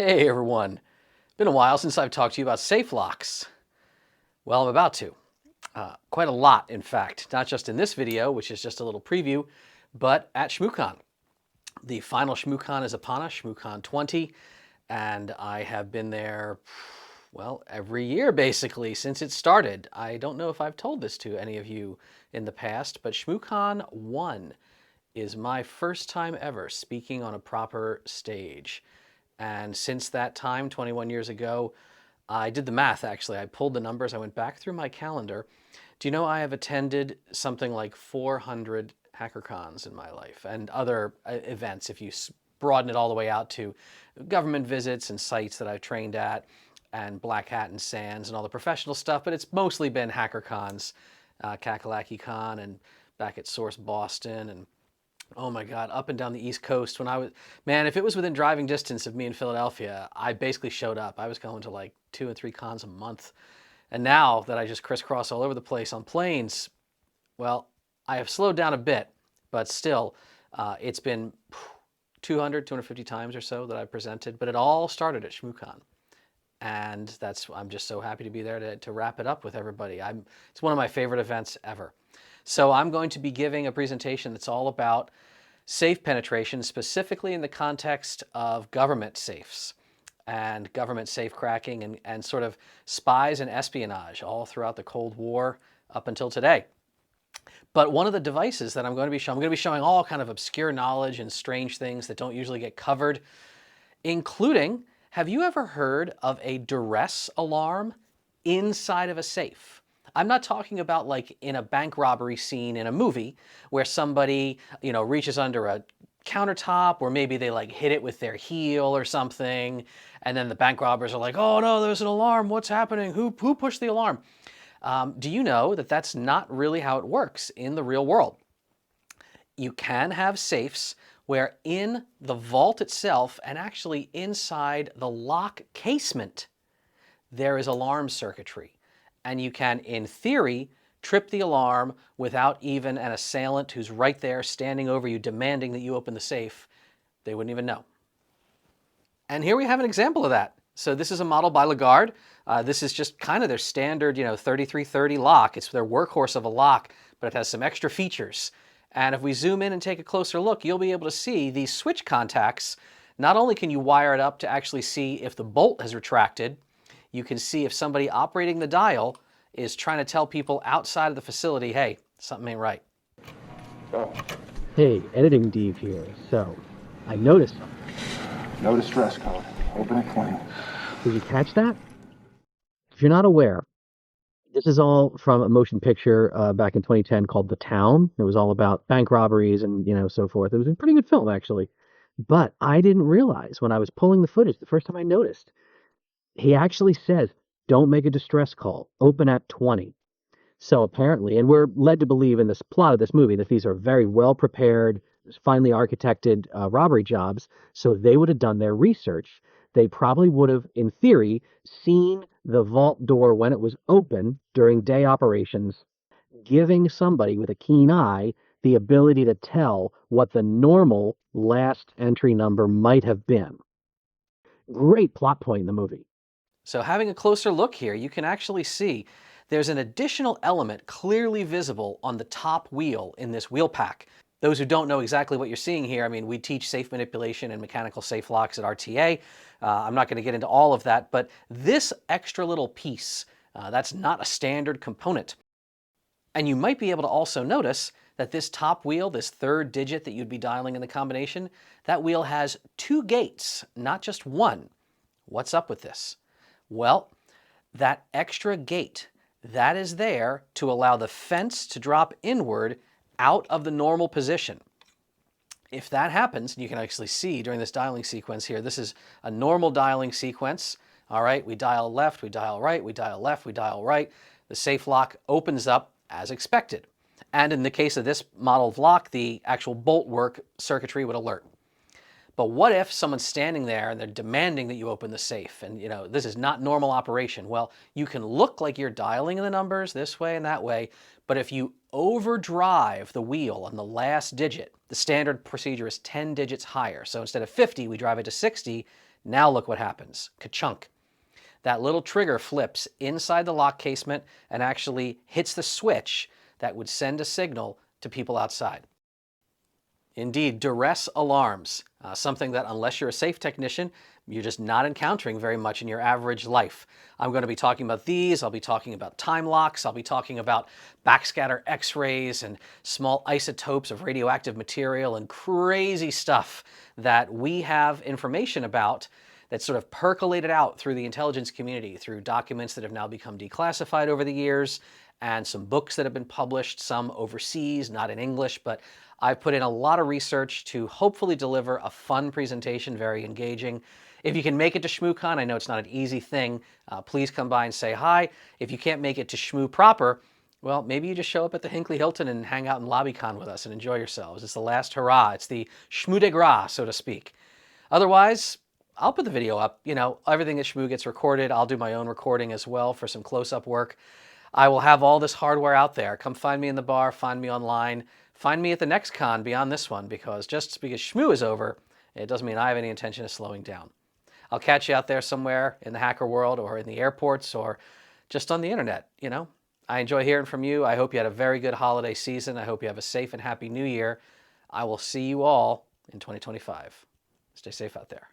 Hey everyone, been a while since I've talked to you about safe locks. Well, I'm about to. Quite a lot, in fact, not just in this video, which is just a little preview, but at ShmooCon. The final ShmooCon is upon us, ShmooCon 20, and I have been there, well, every year basically since it started. I don't know if I've told this to any of you in the past, but ShmooCon 1 is my first time ever speaking on a proper stage. And since that time, 21 years ago, I did the math actually. I pulled the numbers, I went back through my calendar. Do you know I have attended something like 400 HackerCons in my life and other events if you broaden it all the way out to government visits and sites that I've trained at and Black Hat and SANS and all the professional stuff, but it's mostly been HackerCons, Kakalaki-Con and back at Source Boston and oh my God, up and down the East Coast. When I was, man, if it was within driving distance of me in Philadelphia, I basically showed up. I was going to like 2 and 3 cons a month. And now that I just crisscross all over the place on planes, well, I have slowed down a bit, but still, it's been 200, 250 times or so that I've presented, but it all started at ShmooCon. And I'm just so happy to be there to wrap it up with everybody. It's one of my favorite events ever. So I'm going to be giving a presentation that's all about safe penetration, specifically in the context of government safes and government safe cracking and sort of spies and espionage all throughout the Cold War up until today. But one of the devices that I'm going to be showing all kind of obscure knowledge and strange things that don't usually get covered, including, have you ever heard of a duress alarm inside of a safe? I'm not talking about like in a bank robbery scene in a movie where somebody, reaches under a countertop or maybe they like hit it with their heel or something. And then the bank robbers are like, oh no, there's an alarm. What's happening? Who pushed the alarm? Do you know that that's not really how it works in the real world? You can have safes where in the vault itself and actually inside the lock casement, there is alarm circuitry. And you can, in theory, trip the alarm without even an assailant who's right there standing over you demanding that you open the safe. They wouldn't even know. And here we have an example of that. So this is a model by Lagarde. This is just kind of their standard, 3330 lock. It's their workhorse of a lock, but it has some extra features. And if we zoom in and take a closer look, you'll be able to see these switch contacts. Not only can you wire it up to actually see if the bolt has retracted, you can see if somebody operating the dial is trying to tell people outside of the facility, hey, something ain't right. Oh. Hey, editing Dave here. So, I noticed something. No distress code. Open it clean. Did you catch that? If you're not aware, this is all from a motion picture back in 2010 called The Town. It was all about bank robberies and, so forth. It was a pretty good film, actually. But I didn't realize when I was pulling the footage, the first time I noticed, he actually says, don't make a distress call, open at 20. So apparently, and we're led to believe in this plot of this movie that these are very well prepared, finely architected robbery jobs. So they would have done their research. They probably would have, in theory, seen the vault door when it was open during day operations, giving somebody with a keen eye the ability to tell what the normal last entry number might have been. Great plot point in the movie. So having a closer look here, you can actually see there's an additional element clearly visible on the top wheel in this wheel pack. Those who don't know exactly what you're seeing here, we teach safe manipulation and mechanical safe locks at RTA. I'm not going to get into all of that, but this extra little piece, that's not a standard component. And you might be able to also notice that this top wheel, this third digit that you'd be dialing in the combination, that wheel has 2 gates, not just one. What's up with this? Well, that extra gate, that is there to allow the fence to drop inward out of the normal position. If that happens, you can actually see during this dialing sequence here, this is a normal dialing sequence. All right, we dial left, we dial right, we dial left, we dial right. The safe lock opens up as expected. And in the case of this model of lock, the actual bolt work circuitry would alert. But what if someone's standing there and they're demanding that you open the safe and this is not normal operation? Well, you can look like you're dialing the numbers this way and that way, but if you overdrive the wheel on the last digit, the standard procedure is 10 digits higher. So instead of 50, we drive it to 60. Now look what happens. Ka-chunk. That little trigger flips inside the lock casement and actually hits the switch that would send a signal to people outside. Indeed, duress alarms, something that unless you're a safe technician, you're just not encountering very much in your average life. I'm going to be talking about these. I'll be talking about time locks. I'll be talking about backscatter X-rays and small isotopes of radioactive material and crazy stuff that we have information about that's sort of percolated out through the intelligence community, through documents that have now become declassified over the years, and some books that have been published, some overseas, not in English, but I've put in a lot of research to hopefully deliver a fun presentation, very engaging. If you can make it to ShmooCon, I know it's not an easy thing, please come by and say hi. If you can't make it to Shmoo proper, well, maybe you just show up at the Hinckley Hilton and hang out in LobbyCon with us and enjoy yourselves. It's the last hurrah. It's the Shmoo de gras, so to speak. Otherwise, I'll put the video up. You know, everything at Shmoo gets recorded. I'll do my own recording as well for some close-up work. I will have all this hardware out there. Come find me in the bar, find me online, find me at the next con beyond this one, because just because Shmoo is over, it doesn't mean I have any intention of slowing down. I'll catch you out there somewhere in the hacker world or in the airports or just on the internet, you know. I enjoy hearing from you. I hope you had a very good holiday season. I hope you have a safe and happy new year. I will see you all in 2025. Stay safe out there.